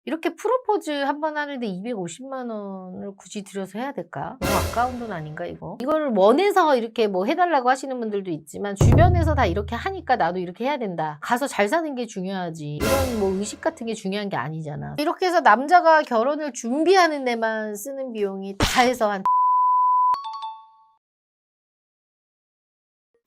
이렇게 프로포즈 한 번 하는데 250만 원을 굳이 들여서 해야 될까? 너무 아까운 돈 아닌가 이거? 이거를 원해서 이렇게 뭐 해달라고 하시는 분들도 있지만 주변에서 다 이렇게 하니까 나도 이렇게 해야 된다. 가서 잘 사는 게 중요하지. 이런 뭐 의식 같은 게 중요한 게 아니잖아. 이렇게 해서 남자가 결혼을 준비하는 데만 쓰는 비용이 다 해서 한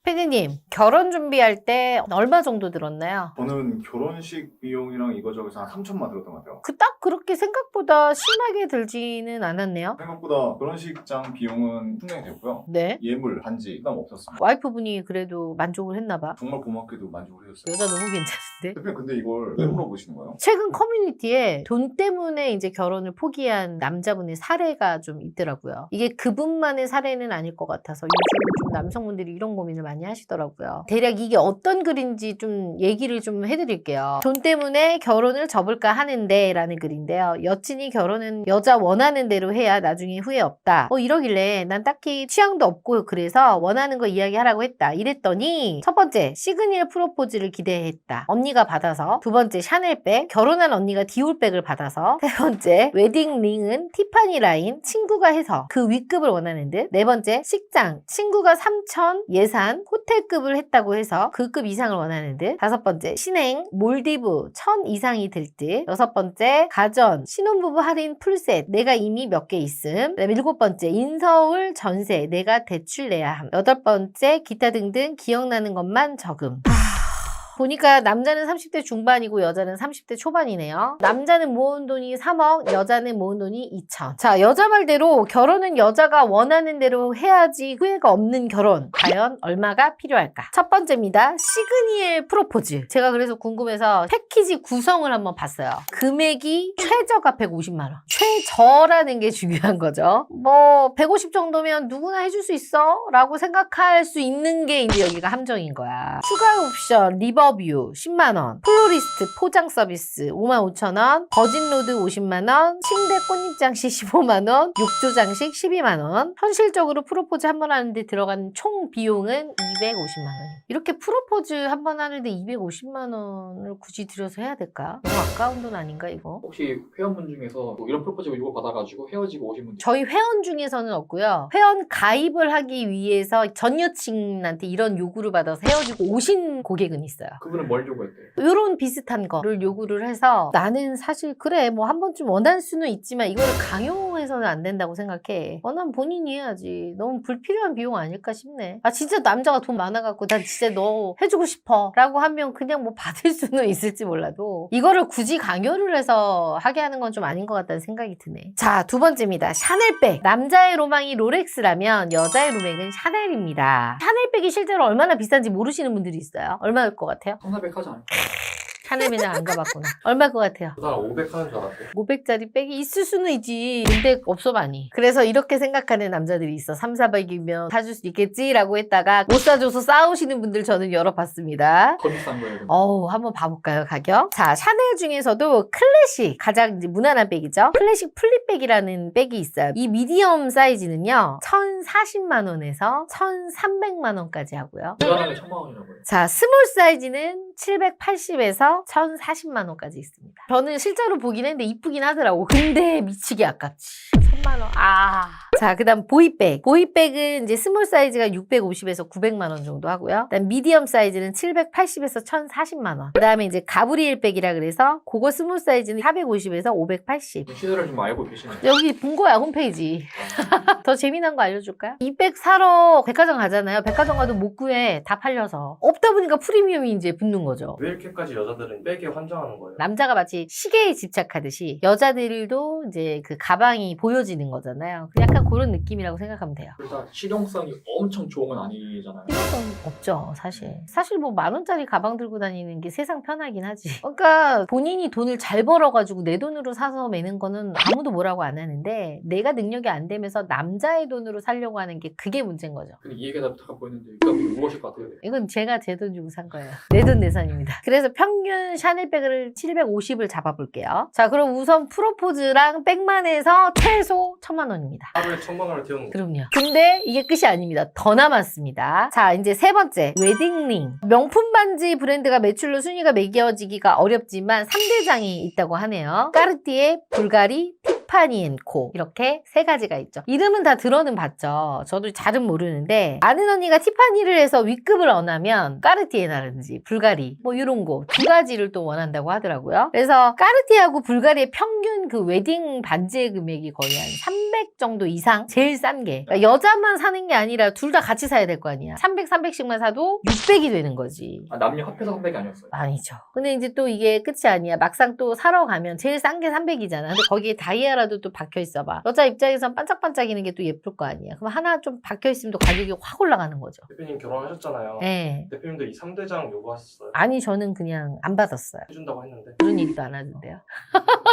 피디님, 결혼 준비할 때 얼마 정도 들었나요? 저는 결혼식 비용이랑 이거저거서 한 3천만 들었던 것 같아요. 딱 그렇게 생각보다 심하게 들지는 않았네요. 생각보다 결혼식장 비용은 충당이 됐고요. 네. 예물, 반지 부담 없었습니다. 와이프분이 그래도 만족을 했나봐. 정말 고맙게도 만족을 해줬어요. 여자 너무 괜찮은데? 대표님 근데 이걸 왜 물어보시는 거예요? 최근 커뮤니티에 돈 때문에 이제 결혼을 포기한 남자분의 사례가 좀 있더라고요. 이게 그분만의 사례는 아닐 것 같아서 요즘 좀 남성분들이 이런 고민을 많이 하시더라고요. 대략 이게 어떤 글인지 좀 얘기를 좀 해드릴게요. 돈 때문에 결혼을 접을까 하는데 라는 글인데요. 여친이 결혼은 여자 원하는 대로 해야 나중에 후회 없다. 이러길래 난 딱히 취향도 없고 그래서 원하는 거 이야기하라고 했다. 이랬더니 첫 번째 시그니엘 프로포즈를 기대했다. 언니가 받아서. 두 번째 샤넬백. 결혼한 언니가 디올백을 받아서. 세 번째 웨딩링은 티파니 라인 친구가 해서 그 윗급을 원하는 듯. 네 번째 식장. 친구가 3천 예산 호텔급을 했다고 해서 그 급 이상을 원하는 듯. 다섯 번째 신행 몰디브 1,000 이상이 들 듯. 여섯 번째 가전 신혼부부 할인 풀셋 내가 이미 몇 개 있음. 그다음에 일곱 번째 인서울 전세 내가 대출 내야 함. 여덟 번째 기타 등등 기억나는 것만 적음. 보니까 남자는 30대 중반이고 여자는 30대 초반이네요. 남자는 모은 돈이 3억, 여자는 모은 돈이 2천. 자, 여자 말대로 결혼은 여자가 원하는 대로 해야지 후회가 없는 결혼. 과연 얼마가 필요할까? 첫 번째입니다. 시그니엘 프로포즈. 제가 그래서 궁금해서 패키지 구성을 한번 봤어요. 금액이 최저가 150만 원. 최저라는 게 중요한 거죠. 뭐 150 정도면 누구나 해줄 수 있어? 라고 생각할 수 있는 게 이제 여기가 함정인 거야. 추가 옵션, 리버뷰 10만원, 플로리스트 포장 서비스 55,000원, 버진로드 50만원, 침대 꽃잎 장식 15만원, 욕조 장식 12만원. 현실적으로 프로포즈 한 번 하는데 들어가는 총 비용은 250만원. 이렇게 프로포즈 한 번 하는데 250만원을 굳이 들여서 해야 될까? 너무 아까운 돈 아닌가 이거? 혹시 회원분 중에서 뭐 이런 프로포즈를 이거 받아가지고 헤어지고 오신 분들 저희 회원 중에서는 없고요. 회원 가입을 하기 위해서 전 여친한테 이런 요구를 받아서 헤어지고 오신 고객은 있어요. 그분은 뭘 요구했대요? 이런 비슷한 거를 요구를 해서 나는 사실 그래 뭐 한 번쯤 원할 수는 있지만 이거를 강요해서는 안 된다고 생각해. 난 본인이 해야지. 너무 불필요한 비용 아닐까 싶네. 진짜 남자가 돈 많아갖고 난 진짜 너 해주고 싶어 라고 하면 그냥 뭐 받을 수는 있을지 몰라도 이거를 굳이 강요를 해서 하게 하는 건 좀 아닌 것 같다는 생각이 드네. 자, 두 번째입니다. 샤넬백. 남자의 로망이 롤렉스라면 여자의 로망은 샤넬입니다. 샤넬백이 실제로 얼마나 비싼지 모르시는 분들이 있어요. 얼마일 것 같아요? 1,400 하지 않을까? 샤넬 매장 안 가봤구나. 얼마일 것 같아요? 그 사람 500 하는 줄 알았대. 500짜리 백이 있을 수는 있지. 근데 없어 많이. 그래서 이렇게 생각하는 남자들이 있어. 3, 400이면 사줄 수 있겠지라고 했다가 못 사줘서 싸우시는 분들 저는 열어봤습니다. 더 비싼 거예요. 한번 봐볼까요, 가격? 자, 샤넬 중에서도 클래식, 가장 이제 무난한 백이죠. 클래식 플립백이라는 백이 있어요. 이 미디엄 사이즈는요, 1,040만 원에서 1,300만 원까지 하고요. 무난하게 1,000만 원이라고 해요. 자, 스몰 사이즈는 780에서 1,040만 원까지 있습니다. 저는 실제로 보긴 했는데 이쁘긴 하더라고. 근데 미치게 아깝지. 1,000만 원. 자, 그 다음 보이백. 보이백은 이제 스몰 사이즈가 650에서 900만 원 정도 하고요. 그 다음 미디엄 사이즈는 780에서 1,040만 원. 그 다음에 이제 가브리엘 백이라 그래서 그거 스몰 사이즈는 450에서 580. 시세를 좀 알고 계시네요. 여기 본 거야, 홈페이지. 더 재미난 거 알려줄까요? 이 백 사러 백화점 가잖아요. 백화점 가도 못 구해. 다 팔려서. 없다 보니까 프리미엄이 이제 붙는 거죠. 왜 이렇게까지 여자들은 백에 환장하는 거예요? 남자가 마치 시계에 집착하듯이 여자들도 이제 그 가방이 보여지는 거잖아요. 약간 그런 느낌이라고 생각하면 돼요. 일단 실용성이 엄청 좋은 건 아니잖아요. 필요성 없죠, 사실. 사실 뭐 10,000원짜리 가방 들고 다니는 게 세상 편하긴 하지. 그러니까 본인이 돈을 잘 벌어가지고 내 돈으로 사서 매는 거는 아무도 뭐라고 안 하는데 내가 능력이 안 되면서 남자의 돈으로 사려고 하는 게 그게 문제인 거죠. 근데 이 얘기가 다 보이는데 이거 무엇일 것 같아요? 이건 제가 제 돈 주고 산 거예요. 내 돈 내산입니다. 그래서 평균 샤넬백을 750을 잡아볼게요. 자, 그럼 우선 프로포즈랑 백만 해서 최소 1,000만 원입니다. 하루에 수백 천만 원을 태우는 거. 그럼요. 근데 이게 끝이 아닙니다. 더 남았습니다. 자, 이제 세 번째. 웨딩링. 명품 반지 브랜드가 매출로 순위가 매겨지기가 어렵지만 3대장이 있다고 하네요. 까르띠에, 불가리, 티파니 앤 코. 이렇게 세 가지가 있죠. 이름은 다 들어는 봤죠. 저도 잘은 모르는데 아는 언니가 티파니를 해서 윗급을 원하면 까르띠에라든지 불가리 뭐 이런 거 두 가지를 또 원한다고 하더라고요. 그래서 까르띠에하고 불가리의 평균 그 웨딩 반지의 금액이 거의 한 300 정도 이상? 제일 싼 게. 그러니까 여자만 사는 게 아니라 둘 다 같이 사야 될 거 아니야. 300, 300씩만 사도 600이 되는 거지. 아, 남녀 합해서 300이 아니었어요. 아니죠. 근데 이제 또 이게 끝이 아니야. 막상 또 사러 가면 제일 싼 게 300이잖아. 근데 거기에 다이아라도 또 박혀 있어봐. 여자 입장에선 반짝반짝이는 게 또 예쁠 거 아니야. 그럼 하나 좀 박혀 있으면 또 가격이 확 올라가는 거죠. 대표님 결혼하셨잖아요. 네. 대표님도 이 3대장 요구하셨어요. 아니 저는 그냥 안 받았어요. 해준다고 했는데. 그런 얘기도 안 하던데요.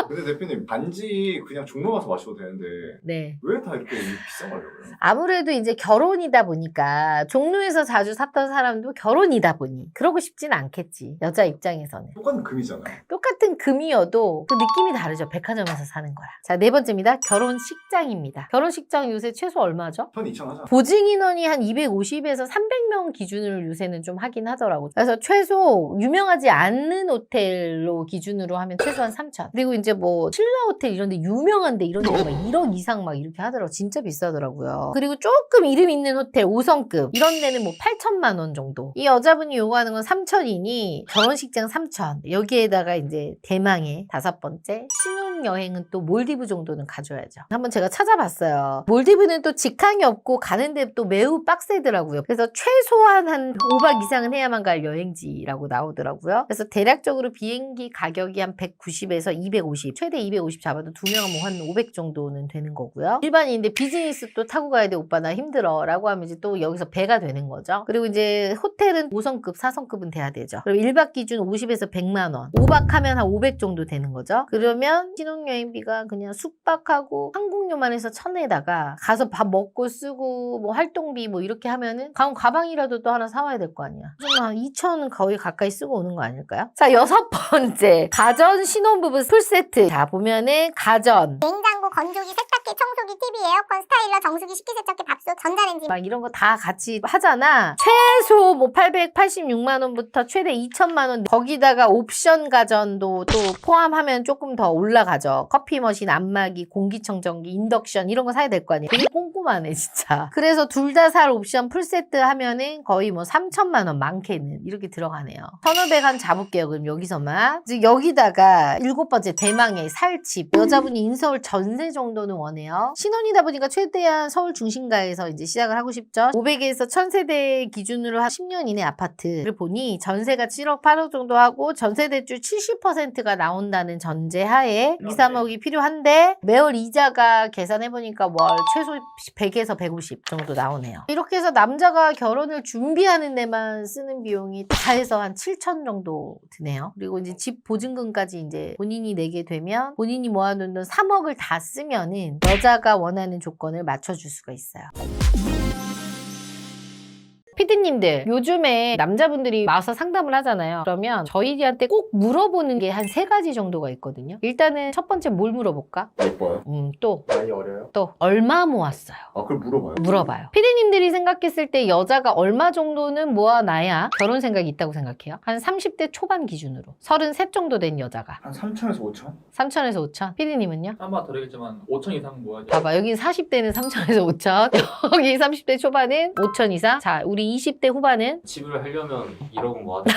근데 대표님 반지 그냥 종로 가서 마셔도 되는데 네. 왜 다 이렇게 비싼 거 하려고요? 아무래도 이제 결혼이다 보니까 종로에서 자주 샀던 사람도 결혼이다 보니 그러고 싶진 않겠지. 여자 입장에서는. 똑같은 금이잖아요. 똑같은 금이어도 그 느낌이 다르죠. 백화점에서 사는 거랑. 자, 네 번째입니다. 결혼식장입니다. 결혼식장 요새 최소 얼마죠? 12,000 하잖아. 보증 인원이 한 250에서 300명 기준으로 요새는 좀 하긴 하더라고요. 그래서 최소 유명하지 않는 호텔로 기준으로 하면 최소한 3,000. 그리고 이제 뭐 신라 호텔 이런 데 유명한데 이런 데가 막 1억 이상 막 이렇게 하더라고요. 진짜 비싸더라고요. 그리고 조금 이름 있는 호텔 5성급 이런 데는 뭐 8천만 원 정도. 이 여자분이 요구하는 건 3,000이니 결혼식장 3,000. 여기에다가 이제 대망의 다섯 번째 신혼여행은 또 몰디브 정도는 가져야죠. 한번 제가 찾아봤어요. 몰디브는 또 직항이 없고 가는데 또 매우 빡세더라고요. 그래서 최소한 한 5박 이상은 해야만 갈 여행지라고 나오더라고요. 그래서 대략적으로 비행기 가격이 한 190에서 250, 최대 250 잡아도 두 명은 뭐 한 500 정도는 되는 거고요. 일반인인데 비즈니스 또 타고 가야 돼 오빠 나 힘들어 라고 하면 이제 또 여기서 배가 되는 거죠. 그리고 이제 호텔은 5성급, 4성급은 돼야 되죠. 그럼 1박 기준 50에서 100만 원. 5박 하면 한 500 정도 되는 거죠. 그러면 신혼여행비가 그냥 숙박하고 항공료만 해서 1,000에다가 가서 밥 먹고 쓰고 뭐 활동비 뭐 이렇게 하면은 가방이라도 또 하나 사와야 될 거 아니야. 좀 한 2,000은 거의 가까이 쓰고 오는 거 아닐까요? 자, 여섯 번째. 가전 신혼부부 풀세트. 자, 보면은 가전. 냉장고, 건조기, 세탁기, 청소기, TV, 에어컨, 스타일러, 정수기, 식기세척기, 밥솥, 전자레인지 막 이런 거 다 같이 하잖아. 최소 뭐 886만 원부터 최대 2천만 원. 거기다가 옵션 가전도 또 포함하면 조금 더 올라가죠. 커피 머신, 안마기, 공기청정기, 인덕션 이런 거 사야 될 거 아니에요. 되게 꼼꼼하네 진짜. 그래서 둘 다 살 옵션 풀세트 하면은 거의 뭐 3천만 원 많게는 이렇게 들어가네요. 1,500 한 잡을게요. 그럼 여기서만. 즉 여기다가 일곱 번째 대망의 살집. 여자분이 인서울 전세 정도는 원해요. 신혼이다 보니까 최대한 서울 중심가에서 이제 시작을 하고 싶죠. 500에서 1,000세대 기준으로 한 10년 이내 아파트를 보니 전세가 7억 8억 정도 하고 전세 대출 70%가 나온다는 전제하에 2, 3억이 필요한데 매월 이자가 계산해보니까 월 최소 100에서 150 정도 나오네요. 이렇게 해서 남자가 결혼을 준비하는 데만 쓰는 비용이 다 해서 한 7천 정도 드네요. 그리고 이제 집 보증금까지 이제 본인이 내게 되면 본인이 모아놓은 돈 3억을 다 쓰면은 여자가 원하는 조건을 맞춰줄 수가 있어요. 피디님들 요즘에 남자분들이 와서 상담을 하잖아요. 그러면 저희한테 꼭 물어보는 게 한 3가지 정도가 있거든요. 일단은 첫 번째 뭘 물어볼까? 예뻐요. 또 나이 어려요? 얼마 모았어요? 아 그걸 물어봐요. 물어봐요. 피디님들이 생각했을 때 여자가 얼마 정도는 모아놔야 결혼 생각이 있다고 생각해요? 한 30대 초반 기준으로 33 정도 된 여자가 한 3,000에서 5,000? 3천에서 5천. 피디님은요? 아마 다르겠지만 5천 이상 모아야죠. 봐봐, 여기 40대는 3천에서 5천, 여기 30대 초반은 5천 이상. 자, 우리 20대 후반은 집을 하려면 1억은 모아야 돼.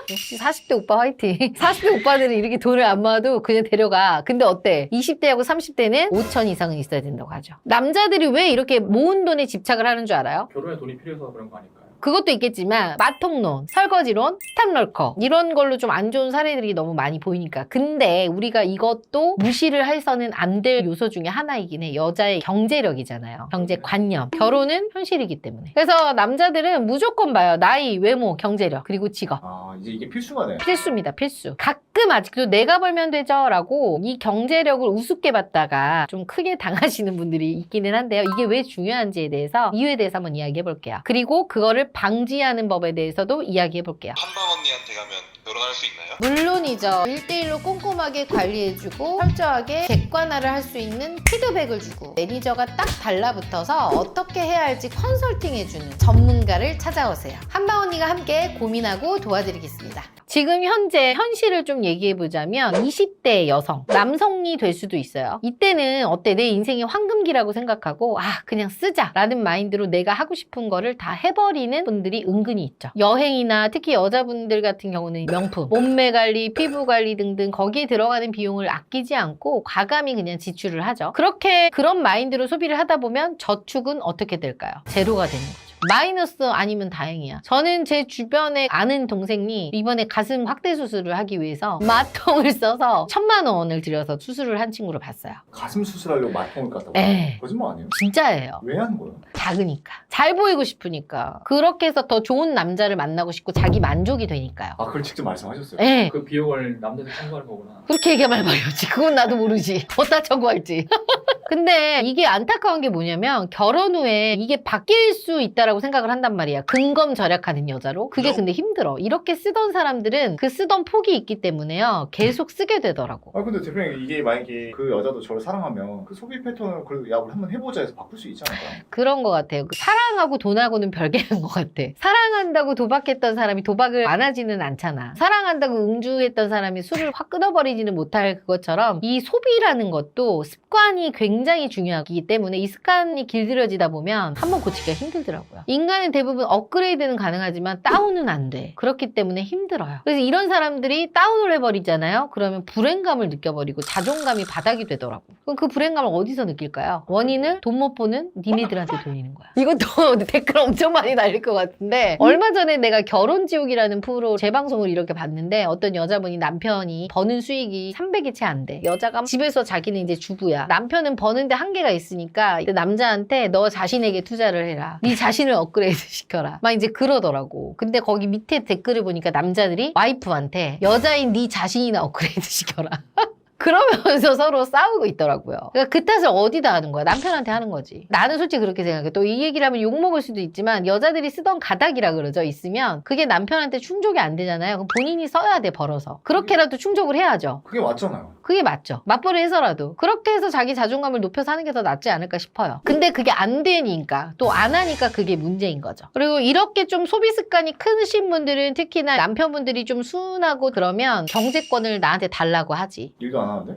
역시 40대 오빠 화이팅. 40대 오빠들은 이렇게 돈을 안 모아도 그냥 데려가. 근데 어때? 20대하고 30대는 5천 이상은 있어야 된다고 하죠. 남자들이 왜 이렇게 모은 돈에 집착을 하는 줄 알아요? 결혼에 돈이 필요해서 그런 거 아닐까요? 그것도 있겠지만 마통론, 설거지론, 스탑럴커 이런 걸로 좀 안 좋은 사례들이 너무 많이 보이니까. 근데 우리가 이것도 무시를 해서는 안 될 요소 중에 하나이긴 해. 여자의 경제력이잖아요. 경제관념. 결혼은 현실이기 때문에. 그래서 남자들은 무조건 봐요. 나이, 외모, 경제력, 그리고 직업. 아 이제 이게 필수가네. 필수입니다. 필수. 가끔 아직도 내가 벌면 되죠 라고 이 경제력을 우습게 봤다가 좀 크게 당하시는 분들이 있기는 한데요. 이게 왜 중요한지에 대해서 이유에 대해서 한번 이야기해 볼게요. 그리고 그거를 방지하는 법에 대해서도 이야기해 볼게요. 한방 언니한테 가면 결혼할 수 있나요? 물론이죠. 1대1로 꼼꼼하게 관리해주고 철저하게 객관화를 할 수 있는 피드백을 주고 매니저가 딱 달라붙어서 어떻게 해야 할지 컨설팅해주는 전문가를 찾아오세요. 한방 언니가 함께 고민하고 도와드리겠습니다. 지금 현재 현실을 좀 얘기해보자면 20대 여성, 남성이 될 수도 있어요. 이때는 어때? 내 인생의 황금기라고 생각하고 그냥 쓰자 라는 마인드로 내가 하고 싶은 거를 다 해버리는 분들이 은근히 있죠. 여행이나 특히 여자분들 같은 경우는 명품, 몸매 관리, 피부 관리 등등 거기에 들어가는 비용을 아끼지 않고 과감히 그냥 지출을 하죠. 그런 마인드로 소비를 하다 보면 저축은 어떻게 될까요? 제로가 되는 거죠. 마이너스 아니면 다행이야. 저는 제 주변에 아는 동생이 이번에 가슴 확대 수술을 하기 위해서 마통을 써서 1,000만 원을 들여서 수술을 한 친구를 봤어요. 가슴 수술하려고 마통을 깠다고? 네. 거짓말 아니에요? 진짜예요. 왜 하는 거예요? 작으니까. 잘 보이고 싶으니까. 그렇게 해서 더 좋은 남자를 만나고 싶고 자기 만족이 되니까요. 그걸 직접 말씀하셨어요? 네. 그 비용을 남자한테 청구하는 거구나. 그렇게 얘기하면 말봐야지. 그건 나도 모르지. 어디다 청구할지. 근데 이게 안타까운 게 뭐냐면 결혼 후에 이게 바뀔 수 있다라고 생각을 한단 말이야. 근검 절약하는 여자로. 그게 근데 힘들어. 이렇게 쓰던 사람들은 그 쓰던 폭이 있기 때문에요. 계속 쓰게 되더라고. 근데 대표님 이게 만약에 그 여자도 저를 사랑하면 그 소비 패턴을 그래도 야 우리 한번 해보자 해서 바꿀 수 있지 않을까요? 그런 것 같아요. 사랑하고 돈하고는 별개인 것 같아. 사랑한다고 도박했던 사람이 도박을 안 하지는 않잖아. 사랑한다고 음주했던 사람이 술을 확 끊어버리지는 못할 그것처럼 이 소비라는 것도 습관이 굉장히 중요하기 때문에 이 습관이 길들여지다 보면 한번 고치기가 힘들더라고요. 인간은 대부분 업그레이드는 가능하지만 다운은 안 돼. 그렇기 때문에 힘들어요. 그래서 이런 사람들이 다운을 해버리잖아요. 그러면 불행감을 느껴버리고 자존감이 바닥이 되더라고. 그럼 그 불행감을 어디서 느낄까요? 원인을 돈 못 버는 니네들한테 돌리는 거야. 이것도 댓글 엄청 많이 날릴 것 같은데 얼마 전에 내가 결혼지옥이라는 프로 재방송을 이렇게 봤는데 어떤 여자분이 남편이 버는 수익이 300이 채 안 돼. 여자가 집에서 자기는 이제 주부야. 남편은 버는데 한계가 있으니까 남자한테 너 자신에게 투자를 해라. 네 자신을 업그레이드 시켜라. 막 이제 그러더라고. 근데 거기 밑에 댓글을 보니까 남자들이 와이프한테 여자인 네 자신이나 업그레이드 시켜라. 그러면서 서로 싸우고 있더라고요. 그러니까 그 탓을 어디다 하는 거야? 남편한테 하는 거지. 나는 솔직히 그렇게 생각해. 또 이 얘기를 하면 욕먹을 수도 있지만 여자들이 쓰던 가닥이라 그러죠. 있으면 그게 남편한테 충족이 안 되잖아요. 그럼 본인이 써야 돼, 벌어서. 그렇게라도 충족을 해야죠. 그게 맞잖아요. 그게 맞죠. 맞벌이 해서라도. 그렇게 해서 자기 자존감을 높여서 하는 게 더 낫지 않을까 싶어요. 근데 그게 안 되니까 또 안 하니까 그게 문제인 거죠. 그리고 이렇게 좀 소비 습관이 크신 분들은 특히나 남편분들이 좀 순하고 그러면 경제권을 나한테 달라고 하지. 일도 안 하는데?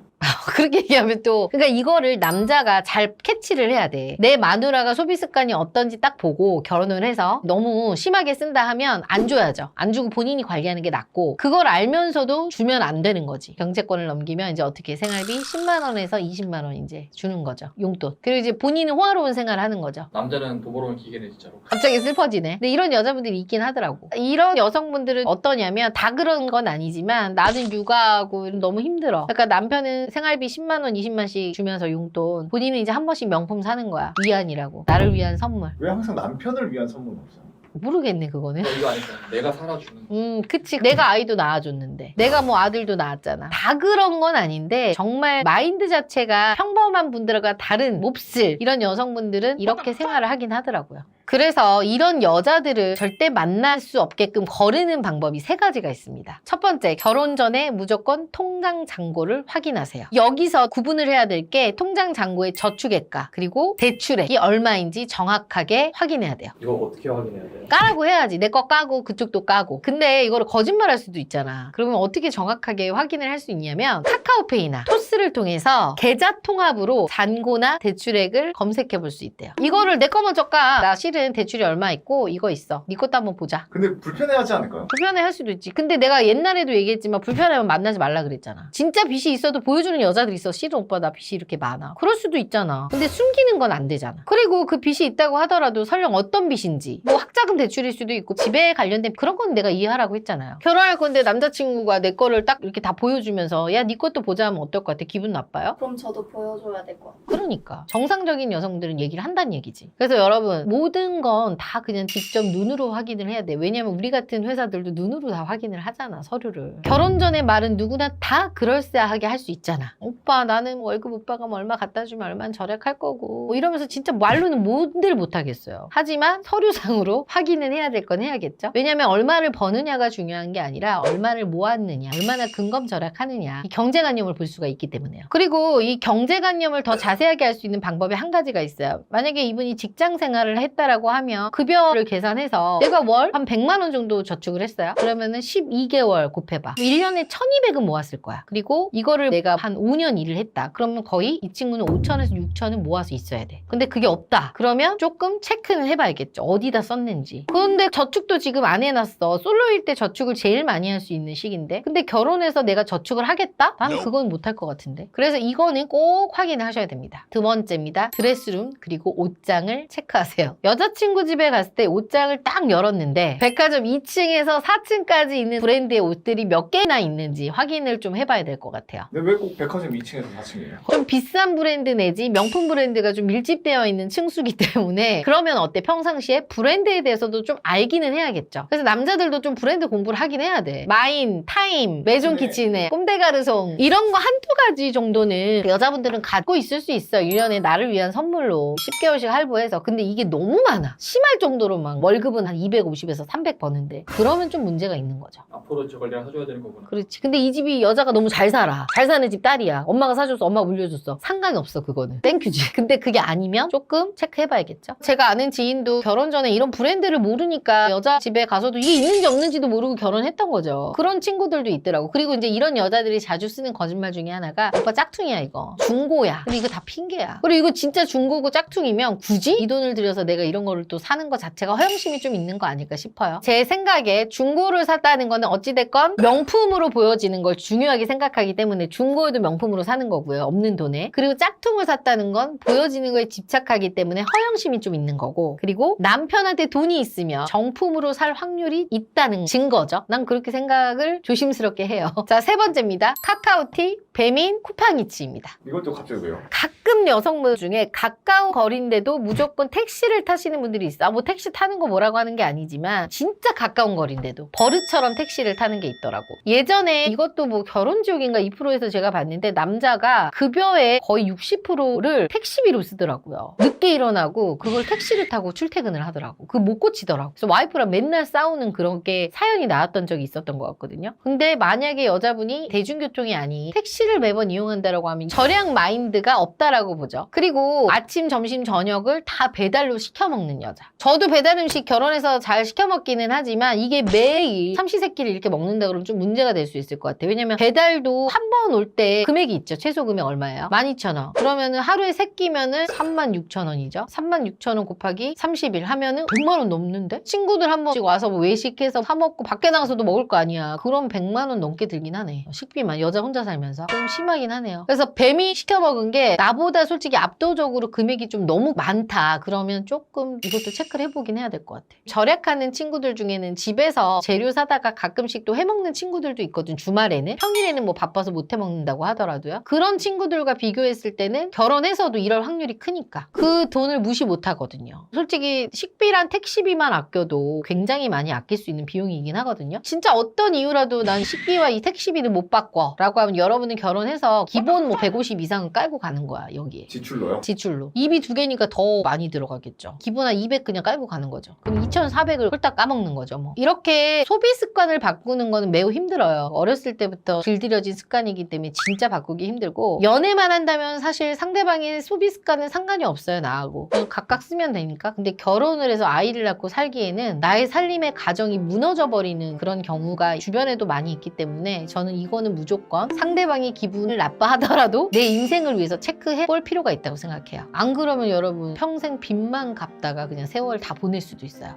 그렇게 얘기하면 또 그러니까 이거를 남자가 잘 캐치를 해야 돼. 내 마누라가 소비 습관이 어떤지 딱 보고 결혼을 해서 너무 심하게 쓴다 하면 안 줘야죠. 안 주고 본인이 관리하는 게 낫고 그걸 알면서도 주면 안 되는 거지. 경제권을 넘기면 이제 어떻게 생활비 10만 원에서 20만 원 이제 주는 거죠. 용돈. 그리고 이제 본인은 호화로운 생활을 하는 거죠. 남자는 돈 벌어오는 기계네 진짜로. 갑자기 슬퍼지네. 근데 이런 여자분들이 있긴 하더라고. 이런 여성분들은 어떠냐면 다 그런 건 아니지만 나는 육아하고 너무 힘들어. 그러니까 남편은 생활비 10만 원, 20만씩 주면서 용돈. 본인은 이제 한 번씩 명품 사는 거야. 위안이라고. 나를 위한 선물. 왜 항상 남편을 위한 선물은 없어요? 모르겠네 그거는. 이거 아니까 내가 살아주는. 그치. 내가 아이도 낳아줬는데. 내가 뭐 아들도 낳았잖아. 다 그런 건 아닌데 정말 마인드 자체가 평범한 분들과 다른 몹쓸 이런 여성분들은 이렇게 생활을 하긴 하더라고요. 그래서 이런 여자들을 절대 만날 수 없게끔 거르는 방법이 3가지가 있습니다. 첫 번째, 결혼 전에 무조건 통장 잔고를 확인하세요. 여기서 구분을 해야 될 게 통장 잔고의 저축액과 그리고 대출액이 얼마인지 정확하게 확인해야 돼요. 이거 어떻게 확인해야 돼요? 까라고 해야지. 내 거 까고 그쪽도 까고. 근데 이거를 거짓말할 수도 있잖아. 그러면 어떻게 정확하게 확인을 할 수 있냐면 카카오페이나 토스를 통해서 계좌 통합으로 잔고나 대출액을 검색해 볼 수 있대요. 이거를 내 거 먼저 까. 나 실은 대출이 얼마 있고 이거 있어. 네 것도 한번 보자. 근데 불편해하지 않을까요? 불편해할 수도 있지. 근데 내가 옛날에도 얘기했지만 불편하면 만나지 말라 그랬잖아. 진짜 빚이 있어도 보여주는 여자들이 있어. 실은 오빠 나 빚이 이렇게 많아. 그럴 수도 있잖아. 근데 숨기는 건 안 되잖아. 그리고 그 빚이 있다고 하더라도 설령 어떤 빚인지 뭐 학자금 대출일 수도 있고 집에 관련된 그런 건 내가 이해하라고 했잖아요. 결혼할 건데 남자친구가 내 거를 딱 이렇게 다 보여주면서 야 네 것도 보자 하면 어떨 것 같아? 기분 나빠요? 그럼 저도 보여줘야 될 것 같아요. 그러니까 정상적인 여성들은 얘기를 한다는 얘기지. 그래서 여러분 모든 모든 건 다 그냥 직접 눈으로 확인을 해야 돼. 왜냐면 우리 같은 회사들도 눈으로 다 확인을 하잖아, 서류를. 결혼 전에 말은 누구나 다 그럴싸하게 할 수 있잖아. 오빠 나는 월급 오빠가 뭐 얼마 갖다 주면 얼마는 절약할 거고 뭐 이러면서 진짜 말로는 뭔들 못하겠어요. 하지만 서류상으로 확인은 해야 될 건 해야겠죠. 왜냐면 얼마를 버느냐가 중요한 게 아니라 얼마를 모았느냐, 얼마나 근검 절약하느냐, 이 경제관념을 볼 수가 있기 때문에요. 그리고 이 경제관념을 더 자세하게 할 수 있는 방법이 한 가지가 있어요. 만약에 이분이 직장 생활을 했다라고 하면 급여를 계산해서 내가 월 한 100만 원 정도 저축을 했어요. 그러면은 12개월 곱해봐. 1년에 1200은 모았을 거야. 그리고 이거를 내가 한 5년 일을 했다. 그러면 거의 이 친구는 5천에서 6천은 모아서 있어야 돼. 근데 그게 없다. 그러면 조금 체크는 해봐야겠죠. 어디다 썼는지. 그런데 저축도 지금 안 해놨어. 솔로일 때 저축을 제일 많이 할 수 있는 시기인데. 근데 결혼해서 내가 저축을 하겠다? 나는 그건 못할 것 같은데. 그래서 이거는 꼭 확인을 하셔야 됩니다. 두 번째입니다. 드레스룸 그리고 옷장을 체크하세요. 여자친구 집에 갔을 때 옷장을 딱 열었는데 백화점 2층에서 4층까지 있는 브랜드의 옷들이 몇 개나 있는지 확인을 좀 해봐야 될 것 같아요. 근데 왜 꼭 백화점 2층에서 4층이에요? 좀 비싼 브랜드 내지 명품 브랜드가 좀 밀집되어 있는 층수기 때문에 그러면 어때? 평상시에 브랜드에 대해서도 좀 알기는 해야겠죠. 그래서 남자들도 좀 브랜드 공부를 하긴 해야 돼. 마인, 타임, 메존 네. 키친에, 꼼데가르송 이런 거 한두 가지 정도는 여자분들은 갖고 있을 수 있어. 1년에 나를 위한 선물로 10개월씩 할부해서. 근데 이게 너무 많아. 심할 정도로 막 월급은 한 250에서 300 버는데 그러면 좀 문제가 있는 거죠. 앞으로 저걸 내가 사줘야 되는 거구나. 그렇지. 근데 이 집이 여자가 너무 잘 살아. 잘 사는 집 딸이야. 엄마가 사줬어. 엄마가 물려줬어. 상관이 없어 그거는. 땡큐지. 근데 그게 아니면 조금 체크해봐야겠죠. 제가 아는 지인도 결혼 전에 이런 브랜드를 모르니까 여자 집에 가서도 이게 있는지 없는지도 모르고 결혼했던 거죠. 그런 친구들도 있더라고. 그리고 이제 이런 여자들이 자주 쓰는 거짓말 중에 하나가 오빠 짝퉁이야 이거. 중고야. 근데 이거 다 핑계야. 그리고 이거 진짜 중고고 짝퉁이면 굳이 이 돈을 들여서 내가 이런 거를 또 사는 것 자체가 허영심이 좀 있는 거 아닐까 싶어요. 제 생각에 중고를 샀다는 거는 어찌됐건 명품으로 보여지는 걸 중요하게 생각하기 때문에 중고에도 명품으로 사는 거고요. 없는 돈에. 그리고 짝퉁을 샀다는 건 보여지는 거에 집착하기 때문에 허영심이 좀 있는 거고. 그리고 남편한테 돈이 있으면 정품으로 살 확률이 있다는 증거죠. 난 그렇게 생각을 조심스럽게 해요. 자, 세 번째입니다. 카카오티, 배민, 쿠팡이츠입니다. 이것도 갑자기 왜요? 가끔 여성분 중에 가까운 거리인데도 무조건 택시를 타시는 분들이 있어. 뭐 택시 타는 거 뭐라고 하는 게 아니지만 진짜 가까운 거리인데도 버릇처럼 택시를 타는 게 있더라고. 예전에 이것도 뭐 결혼지옥인가 2%에서 제가 봤는데 남자가 급여의 거의 60%를 택시비로 쓰더라고요. 늦게 일어나고 그걸 택시를 타고 출퇴근을 하더라고. 그거 못 고치더라고. 그래서 와이프랑 맨날 싸우는 그런 게 사연이 나왔던 적이 있었던 것 같거든요. 근데 만약에 여자분이 대중교통이 아닌 택시를 매번 이용한다라고 하면 절약 마인드가 없다라고 보죠. 그리고 아침, 점심, 저녁을 다 배달로 시켜 먹는 여자. 저도 배달 음식 결혼해서 잘 시켜 먹기는 하지만 이게 매일 삼시세끼를 이렇게 먹는다 그러면 좀 문제가 될 수 있을 것 같아요. 왜냐면 배달도 한 번 올 때 금액이 있죠. 최소 금액 얼마예요? 12,000원. 그러면은 하루에 3끼면은 36,000원이죠. 36,000원 곱하기 30일 하면은 100만 원 넘는데? 친구들 한 번씩 와서 뭐 외식해서 사 먹고 밖에 나가서도 먹을 거 아니야. 그럼 100만 원 넘게 들긴 하네. 식비만 여자 혼자 살면서 좀 심하긴 하네요. 그래서 뱀이 시켜 먹은 게 나보다 솔직히 압도적으로 금액이 좀 너무 많다. 그러면 조금 이것도 체크를 해보긴 해야 될 것 같아. 절약하는 친구들 중에는 집에서 재료 사다가 가끔씩 또 해먹는 친구들도 있거든. 주말에는. 평일에는 뭐 바빠서 못 해먹는다고 하더라도요. 그런 친구들과 비교했을 때는 결혼해서도 이럴 확률이 크니까 그 돈을 무시 못 하거든요. 솔직히 식비랑 택시비만 아껴도 굉장히 많이 아낄 수 있는 비용이긴 하거든요. 진짜 어떤 이유라도 난 식비와 이 택시비는 못 바꿔 라고 하면 여러분은 결혼해서 기본 뭐 150 이상은 깔고 가는 거야. 여기에. 지출로요? 지출로. 입이 두 개니까 더 많이 들어가겠죠. 기본 한 200 그냥 깔고 가는 거죠. 그럼 2,400을 홀딱 까먹는 거죠. 뭐. 이렇게 소비 습관을 바꾸는 거는 매우 힘들어요. 어렸을 때부터 길들여진 습관이기 때문에 진짜 바꾸기 힘들고 연애만 한다면 사실 상대방의 소비 습관은 상관이 없어요. 나하고. 그냥 각각 쓰면 되니까. 근데 결혼을 해서 아이를 낳고 살기에는 나의 살림의 가정이 무너져 버리는 그런 경우가 주변에도 많이 있기 때문에 저는 이거는 무조건 상대방이 기분을 나빠하더라도 내 인생을 위해서 체크해 볼 필요가 있다고 생각해요. 안 그러면 여러분 평생 빚만 갚다가 그냥 세월 다 보낼 수도 있어요.